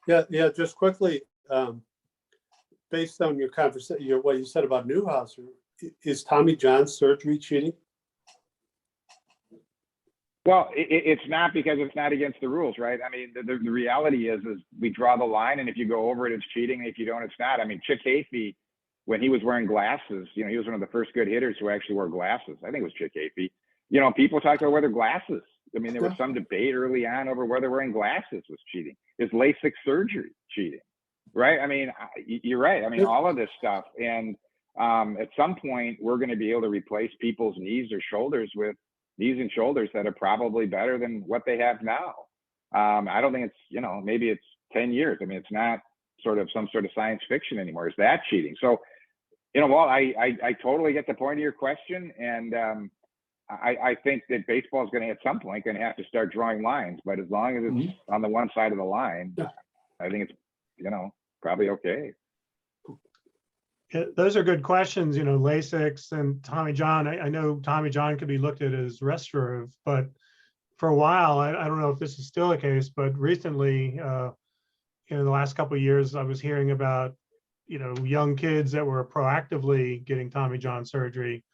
Yeah, just quickly, based on your conversation, what you said about Newhouser, is Tommy John's surgery cheating? Well, it's not, because it's not against the rules, right? I mean, the reality is we draw the line, and if you go over it, it's cheating. If you don't, it's not. I mean, Chick Hafey, when he was wearing glasses, he was one of the first good hitters who actually wore glasses. I think it was Chick Hafey. People talked about whether glasses. I mean, there was some debate early on over whether wearing glasses was cheating. Is LASIK surgery cheating? Right? I mean, you're right. I mean, all of this stuff. And at some point, we're going to be able to replace people's knees or shoulders with knees and shoulders that are probably better than what they have now. I don't think it's, maybe it's 10 years. I mean, it's not some sort of science fiction anymore. Is that cheating? So, Walt, I totally get the point of your question. And I think that baseball is going to, at some point, going to have to start drawing lines. But as long as it's on the one side of the line, I think it's, probably okay. Yeah, those are good questions, LASIX and Tommy John. I know Tommy John could be looked at as restorative, but for a while, I don't know if this is still the case, but recently, in the last couple of years, I was hearing about, young kids that were proactively getting Tommy John surgery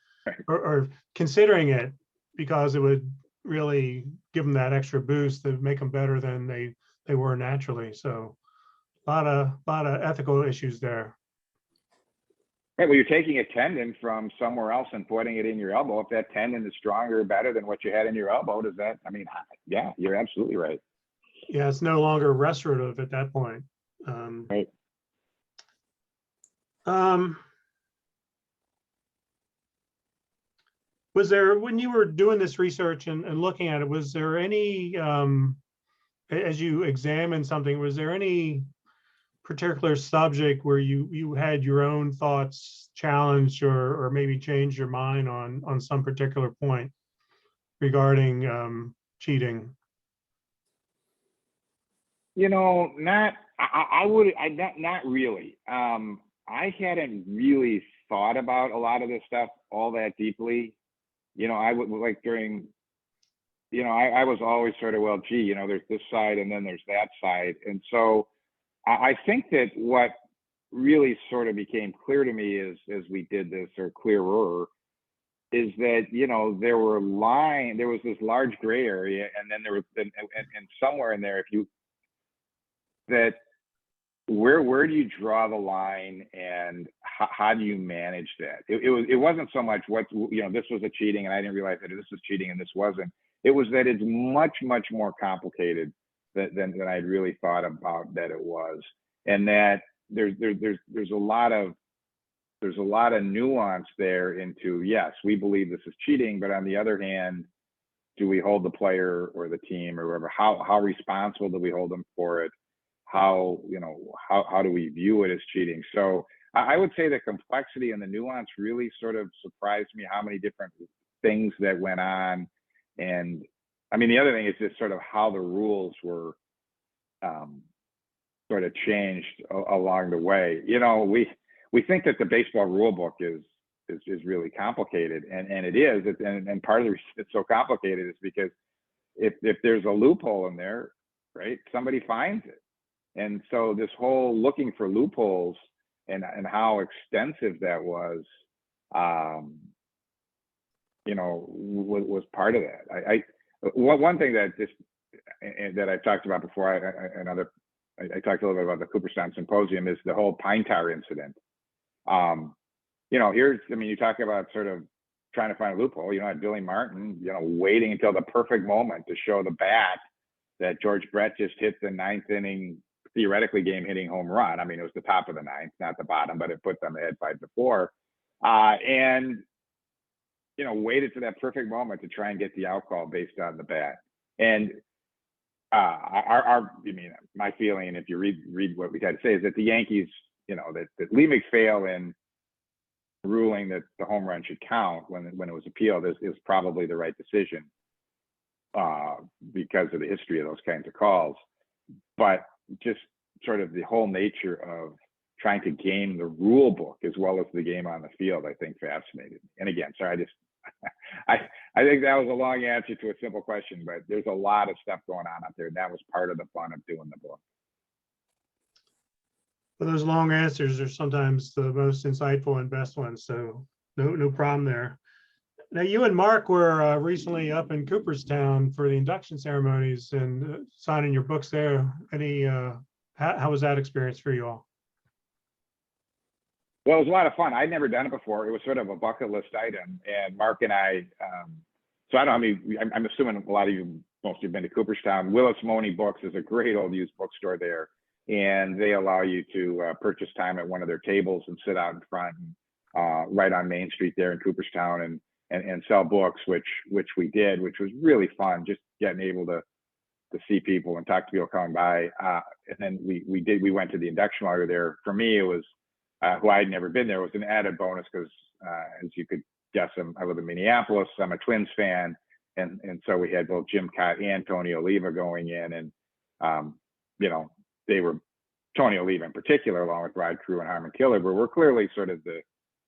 or considering it because it would really give them that extra boost to make them better than they were naturally. So a lot of ethical issues there. Right. Well, you're taking a tendon from somewhere else and putting it in your elbow. If that tendon is stronger or better than what you had in your elbow, yeah, you're absolutely right. Yeah, it's no longer restorative at that point. Right. Was there, when you were doing this research and looking at it, was there any, as you examined something, was there any particular subject where you had your own thoughts challenged or maybe changed your mind on some particular point regarding cheating? Not really. I hadn't really thought about a lot of this stuff all that deeply. I would like during, I was always sort of, well, gee, there's this side and then there's that side. And so I think that what really sort of became clear to me as we did this, or clearer, is that, there was this large gray area, and then there was, and somewhere in there, where do you draw the line, and how do you manage that? It wasn't so much what, this was a cheating and I didn't realize that this was cheating and this wasn't. It was that it's much, much more complicated than I'd really thought about that it was. And that there's a lot of nuance there into, yes, we believe this is cheating, but on the other hand, do we hold the player or the team or whoever, how responsible do we hold them for it? How do we view it as cheating? So I would say the complexity and the nuance really sort of surprised me, how many different things that went on. And I mean, the other thing is just sort of how the rules were sort of changed along the way. We think that the baseball rule book is really complicated, and it is. And part of the reason it's so complicated is because if there's a loophole in there, right, somebody finds it. And so this whole looking for loopholes and how extensive that was, was part of that. One thing that I've talked about before, I talked a little bit about the Cooperstown Symposium, is the whole pine tar incident. You talk about sort of trying to find a loophole. Billy Martin, waiting until the perfect moment to show the bat that George Brett just hit the ninth inning, theoretically game-hitting home run. I mean, it was the top of the ninth, not the bottom, but it put them ahead 5-4. And waited for that perfect moment to try and get the out call based on the bat. And my feeling, and if you read what we had to say, is that the Yankees, that Lee McPhail, in ruling that the home run should count when it was appealed, is probably the right decision because of the history of those kinds of calls. But just sort of the whole nature of trying to game the rule book as well as the game on the field, I think fascinated me. And again, sorry, I think that was a long answer to a simple question, but there's a lot of stuff going on out there. And that was part of the fun of doing the book. Well, those long answers are sometimes the most insightful and best ones. So no problem there. Now, you and Mark were recently up in Cooperstown for the induction ceremonies and signing your books there. How was that experience for you all? Well, it was a lot of fun. I'd never done it before. It was sort of a bucket list item. And Mark and I, so I don't know, I'm assuming a lot of you, most of you have been to Cooperstown. Willis Money Books is a great old used bookstore there. And they allow you to purchase time at one of their tables and sit out in front, right on Main Street there in Cooperstown and sell books, which we did, which was really fun, just getting able to see people and talk to people coming by. And then we went to the induction while we were there. For me, it was, who I had never been there, was an added bonus because, as you could guess, I live in Minneapolis. I'm a Twins fan, and so we had both Jim Cott and Tony Oliva going in, and they were, Tony Oliva in particular, along with Rod Crew and Harmon Killebrew, were clearly sort of the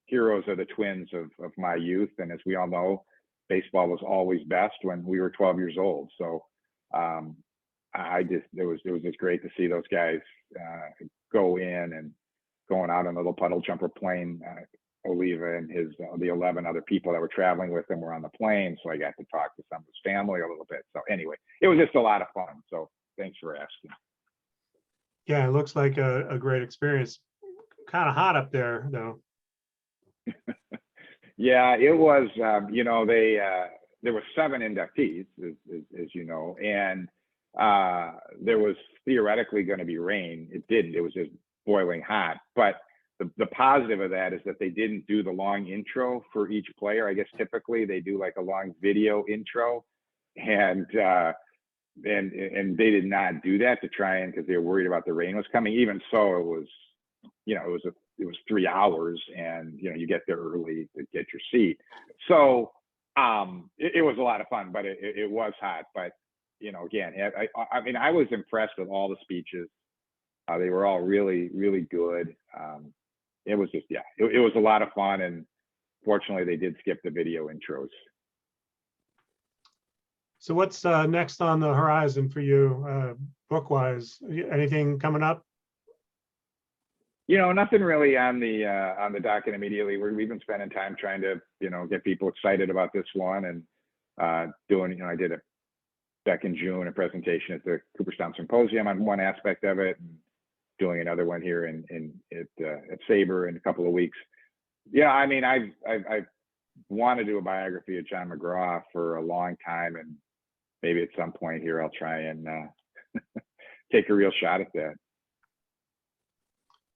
heroes of the Twins of my youth. And as we all know, baseball was always best when we were 12 years old. So it was just great to see those guys go in and going out on a little puddle jumper plane. Oliva and the 11 other people that were traveling with him were on the plane. So I got to talk to some of his family a little bit. So anyway, it was just a lot of fun. So thanks for asking. Yeah, it looks like a great experience. Kind of hot up there, though. Yeah, it was. There were 7 inductees, as you know, and there was theoretically going to be rain. It didn't. It was just boiling hot. But the positive of that is that they didn't do the long intro for each player. I guess typically they do like a long video intro, and they did not do that to try and, because they were worried about the rain was coming. Even so, it was, it was 3 hours, and you get there early to get your seat. So it was a lot of fun, but it was hot. But again, I mean, I was impressed with all the speeches. They were all really, really good. It was just, it was a lot of fun, and fortunately, they did skip the video intros. So what's next on the horizon for you, book-wise? Anything coming up? Nothing really on the docket immediately. We've been spending time trying to, get people excited about this one, and doing, I did back in June, a presentation at the Cooperstown Symposium on one aspect of it, and doing another one here at SABR in a couple of weeks. Yeah, I mean, I've want to do a biography of John McGraw for a long time, and maybe at some point here I'll try and take a real shot at that.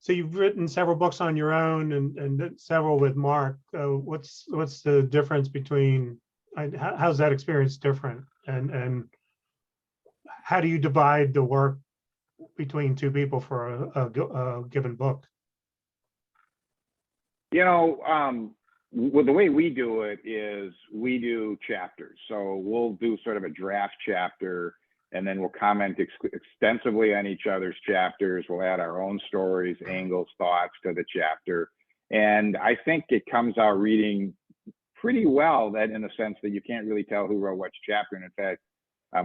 So you've written several books on your own and several with Mark. What's the difference between, how's that experience different? And how do you divide the work between two people for a given book? Well, the way we do it is we do chapters. So we'll do sort of a draft chapter, and then we'll comment extensively on each other's chapters. We'll add our own stories, angles, thoughts to the chapter. And I think it comes out reading pretty well, that in the sense that you can't really tell who wrote which chapter. And in fact,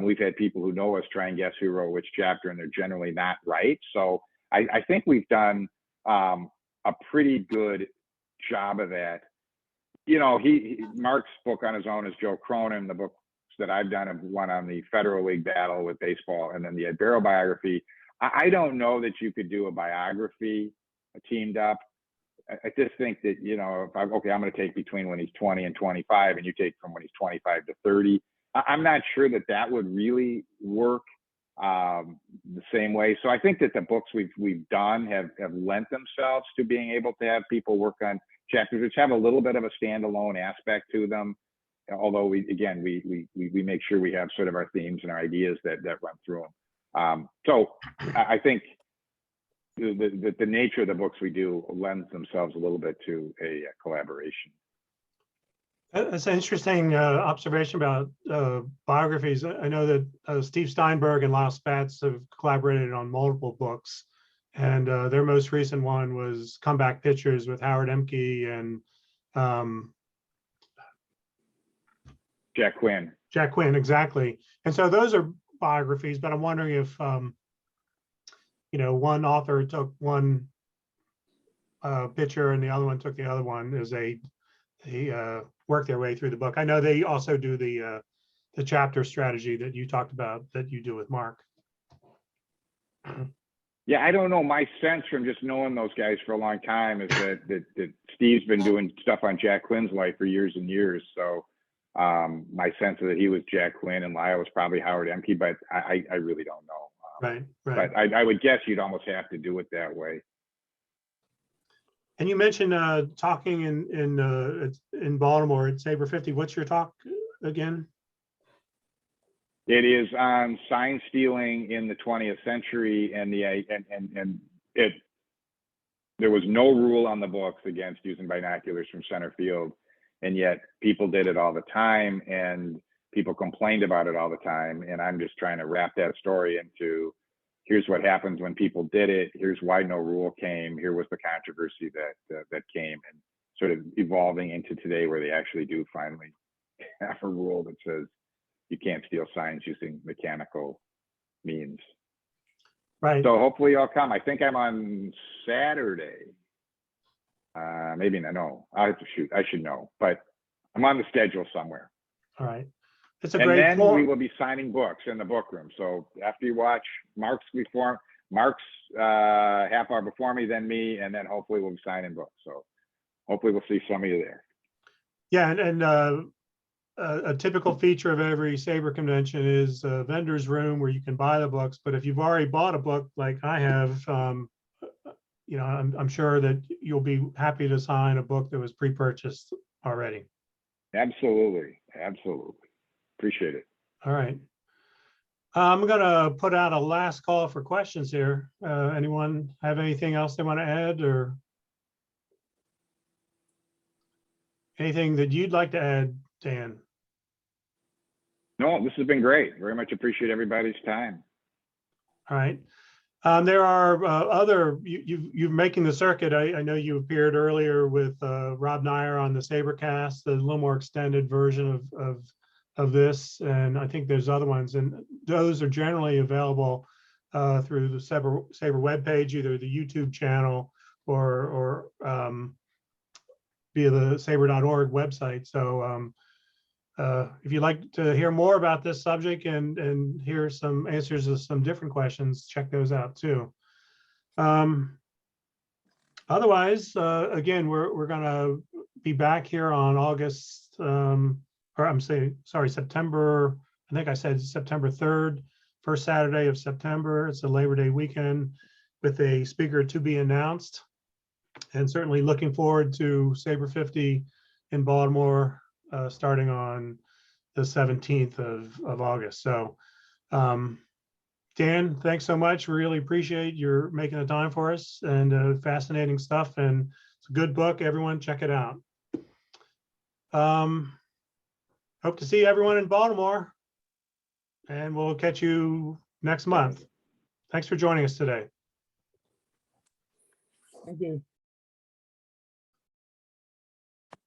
we've had people who know us try and guess who wrote which chapter, and they're generally not right. So I think we've done a pretty good job of that. Mark's book on his own is Joe Cronin. The books that I've done have one on the Federal League battle with baseball, and then the Ed Barrow biography. I don't know that you could do a biography teamed up. I just think that, if I'm going to take between when he's 20 and 25, and you take from when he's 25 to 30. I'm not sure that would really work the same way. So I think that the books we've done have lent themselves to being able to have people work on chapters which have a little bit of a standalone aspect to them. Although we make sure we have sort of our themes and our ideas that run through them. So I think the nature of the books we do lends themselves a little bit to a collaboration. That's an interesting observation about biographies. I know that Steve Steinberg and Lyle Spatz have collaborated on multiple books. And their most recent one was Comeback Pitchers with Howard Emke and Jack Quinn. Jack Quinn, exactly. And so those are biographies, but I'm wondering if, one author took one pitcher and the other one took the other one as they work their way through the book. I know they also do the chapter strategy that you talked about that you do with Mark. Yeah, I don't know. My sense from just knowing those guys for a long time is that Steve's been doing stuff on Jack Quinn's life for years and years. So my sense is that he was Jack Quinn and Lyle was probably Howard Emke, but I really don't know. Right. But I would guess you'd almost have to do it that way. And you mentioned talking in Baltimore at SABR 50. What's your talk again? It is on sign stealing in the 20th century, and there was no rule on the books against using binoculars from center field, and yet people did it all the time, and people complained about it all the time. And I'm just trying to wrap that story into, here's what happens when people did it. Here's why no rule came. Here was the controversy that came, and sort of evolving into today where they actually do finally have a rule that says you can't steal signs using mechanical means. Right. So hopefully I'll come. I think I'm on Saturday. Maybe not. No, I have to shoot. I should know, but I'm on the schedule somewhere. All right. It's a And great then form. we will be signing books in the book room. So after you watch Mark's half hour before me, then me, and then hopefully we'll be signing books. So hopefully we'll see some of you there. Yeah, and a typical feature of every SABR convention is a vendor's room where you can buy the books. But if you've already bought a book like I have, I'm sure that you'll be happy to sign a book that was pre-purchased already. Absolutely. Appreciate it. All right. I'm going to put out a last call for questions here. Anyone have anything else they want to add, or anything that you'd like to add, Dan? No, this has been great. Very much appreciate everybody's time. All right. There are you're making the circuit. I know you appeared earlier with Rob Nyer on the SABRcast, a little more extended version of this, and I think there's other ones, and those are generally available through the SABR webpage, either the YouTube channel or via the SABR.org website. So if you'd like to hear more about this subject and hear some answers to some different questions, check those out too. Otherwise, again, we're going to be back here on September, I think I said September 3rd, first Saturday of September. It's a Labor Day weekend with a speaker to be announced. And certainly looking forward to SABR 50 in Baltimore starting on the 17th of August. So Dan, thanks so much. We really appreciate your making the time for us, and fascinating stuff. And it's a good book. Everyone check it out. Hope to see everyone in Baltimore, and we'll catch you next month. Thanks for joining us today. Thank you.